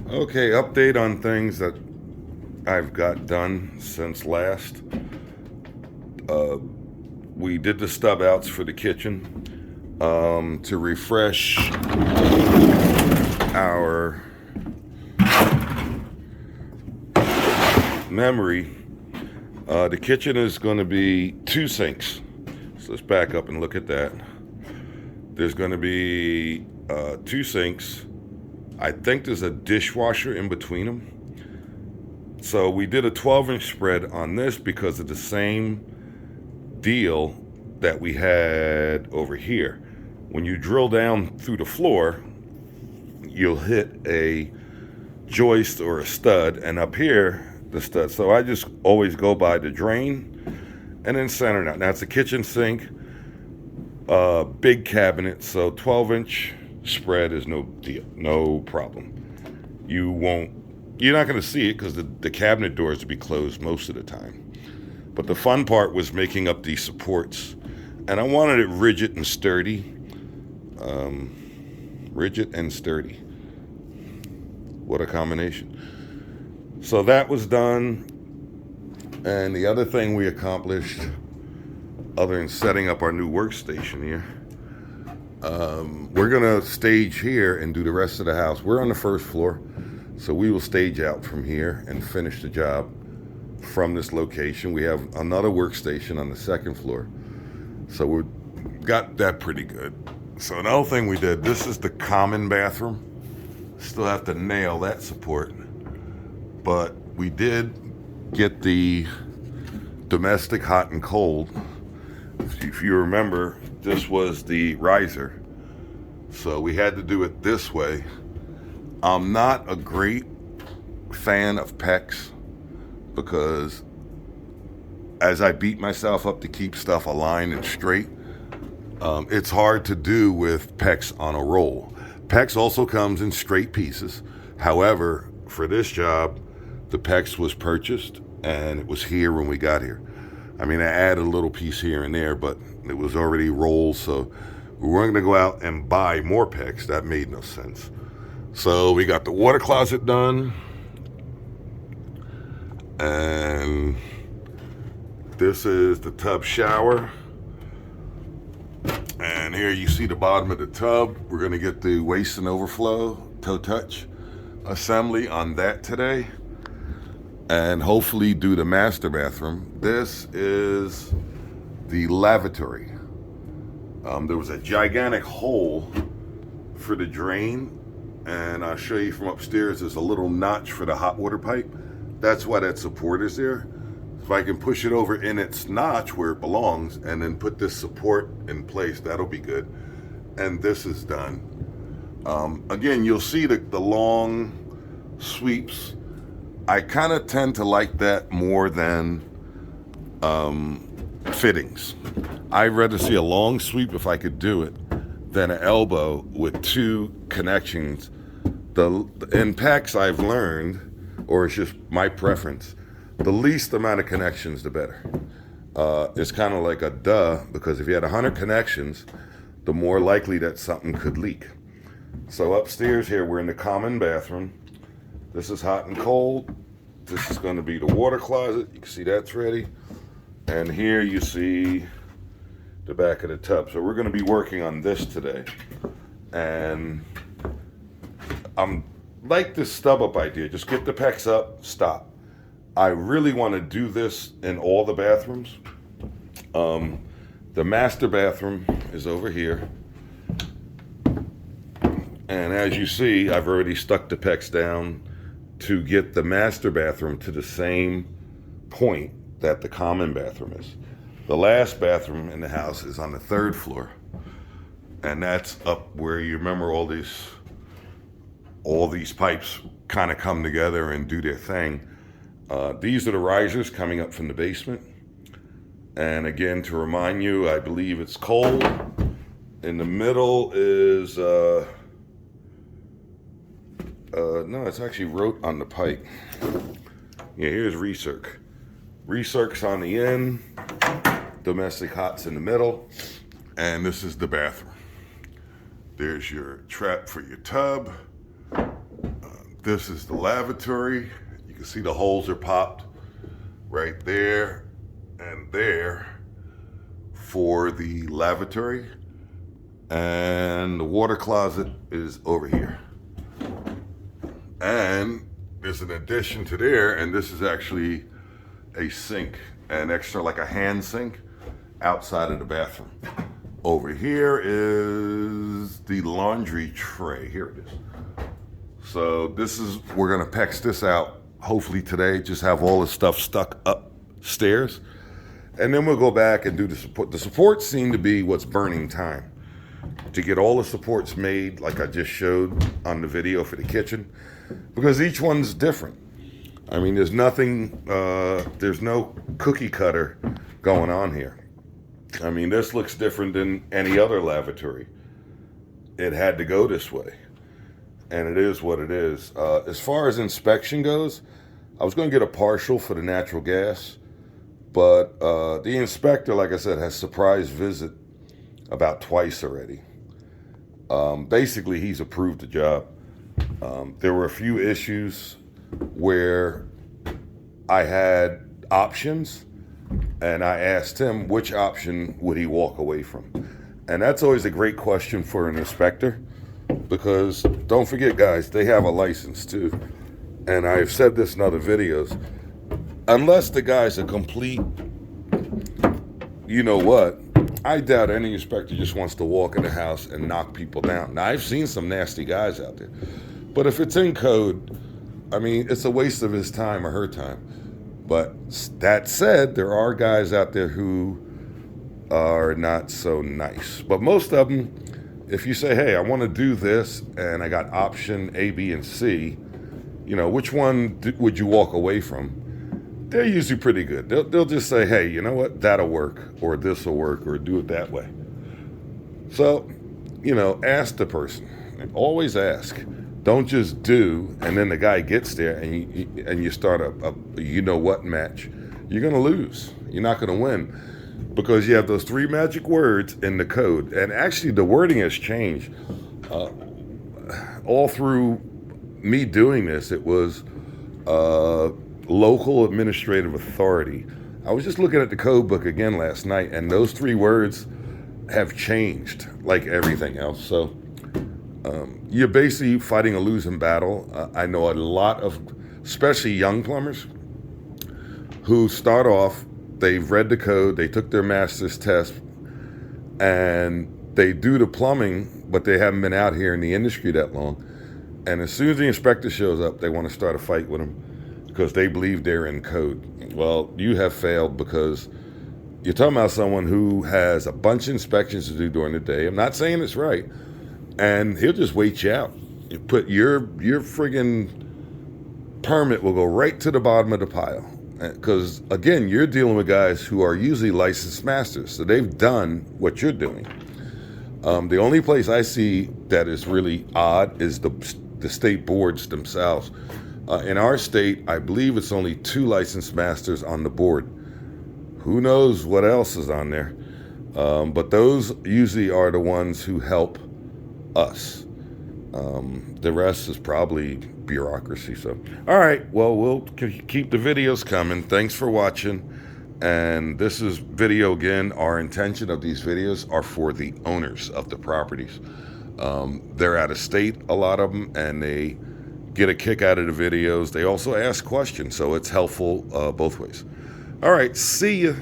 Okay, update on things that I've got done since last. We did the stub outs for the kitchen. To refresh our memory, the kitchen is going to be 2 sinks. So let's back up and look at that. There's going to be 2 sinks. I think there's a dishwasher in between them. So we did a 12-inch spread on this because of the same deal that we had over here. When you drill down through the floor, you'll hit a joist or a stud, and up here, the stud. So I just always go by the drain and then center it out. Now it's a kitchen sink, big cabinet, so 12-inch spread is no deal, no problem. You're not going to see it because the cabinet doors will be closed most of the time. But the fun part was making up these supports, and I wanted it rigid and sturdy. Rigid and sturdy. What a combination. So that was done. And the other thing we accomplished, other than setting up our new workstation here, we're gonna stage here and do the rest of the house. We're on the first floor, so we will stage out from here and finish the job from this location. We have another workstation on the second floor, so we got that pretty good. So another thing we did, this is the common bathroom. Still have to nail that support, but we did get the domestic hot and cold. If you remember, this was the riser, so we had to do it this way. I'm not a great fan of PEX because as I beat myself up to keep stuff aligned and straight, it's hard to do with PEX on a roll. PEX also comes in straight pieces. However, for this job, the PEX was purchased and it was here when we got here. I mean, I added a little piece here and there, but it was already rolled, so we weren't gonna go out and buy more PEX. That made no sense. So we got the water closet done, and this is the tub shower. And here you see the bottom of the tub. We're gonna get the waste and overflow toe touch assembly on that today, and hopefully do the master bathroom. This is the lavatory. There was a gigantic hole for the drain, and I'll show you from upstairs. There's a little notch for the hot water pipe. That's why that support is there. If I can push it over in its notch where it belongs and then put this support in place, that'll be good. And this is done. Again, you'll see the long sweeps. I kind of tend to like that more than fittings. I'd rather see a long sweep if I could do it than an elbow with 2 connections. In PEX I've learned, or it's just my preference, the least amount of connections, the better. It's kind of like a duh, because if you had 100 connections, the more likely that something could leak. So upstairs here, we're in the common bathroom. This is hot and cold. This is going to be the water closet. You can see that's ready. And here you see the back of the tub. So we're going to be working on this today. And I'm like this stub up idea. Just get the PEX up, stop. I really want to do this in all the bathrooms. The master bathroom is over here. And as you see, I've already stuck the PEX down to get the master bathroom to the same point that the common bathroom is. The last bathroom in the house is on the 3rd floor. And that's up where you remember all these pipes kind of come together and do their thing. These are the risers coming up from the basement. And again, to remind you, I believe it's cold. In the middle is, no, it's actually wrote on the pipe. Yeah, here's recirc. Recirc's on the end, domestic hot's in the middle, and this is the bathroom. There's your trap for your tub. This is the lavatory. You can see the holes are popped right there and there for the lavatory. And the water closet is over here. And there's an addition to there, and this is actually a sink, an extra, like a hand sink outside of the bathroom. Over here is the laundry tray. Here it is. So this is, we're gonna PEX this out hopefully today, just have all the stuff stuck upstairs. And then we'll go back and do the support. The supports seem to be what's burning time. To get all the supports made like I just showed on the video for the kitchen, because each one's different. I mean, there's nothing, there's no cookie cutter going on here. I mean, this looks different than any other lavatory. It had to go this way, and it is what it is. As far as inspection goes, I was going to get a partial for the natural gas, but the inspector, like I said, has surprise visit about twice already. Basically, he's approved the job. There were a few issues where I had options, and I asked him which option would he walk away from. And that's always a great question for an inspector, because don't forget, guys, they have a license too. And I've said this in other videos, unless the guy's a complete, you know what, I doubt any inspector just wants to walk in the house and knock people down. Now, I've seen some nasty guys out there, but if it's in code, I mean, it's a waste of his time or her time. But that said, there are guys out there who are not so nice. But most of them, if you say, hey, I want to do this, and I got option A, B, and C, you know, which one would you walk away from? They're usually pretty good. They'll just say, hey, you know what, that'll work, or this will work, or do it that way. So, you know, ask the person. Always ask. Don't just do, and then the guy gets there, and you start a you know what match. You're gonna lose. You're not gonna win, because you have those 3 magic words in the code. And actually, the wording has changed. All through me doing this, it was local administrative authority. I was just looking at the code book again last night, and those 3 words have changed like everything else. So you're basically fighting a losing battle. I know a lot of, especially young plumbers, who start off, they've read the code, they took their master's test, and they do the plumbing, but they haven't been out here in the industry that long. And as soon as the inspector shows up, they want to start a fight with him because they believe they're in code. Well, you have failed, because you're talking about someone who has a bunch of inspections to do during the day. I'm not saying it's right. And he'll just wait you out. You put your friggin' permit will go right to the bottom of the pile. Because, again, you're dealing with guys who are usually licensed masters. So they've done what you're doing. The only place I see that is really odd is the state boards themselves. In our state, I believe it's only 2 licensed masters on the board. Who knows what else is on there? But those usually are the ones who help us. The rest is probably bureaucracy. So, all right, well, we'll keep the videos coming. Thanks for watching. And this is video again. Our intention of these videos are for the owners of the properties. They're out of state, a lot of them, and they get a kick out of the videos. They also ask questions, so it's helpful both ways. All right, see ya.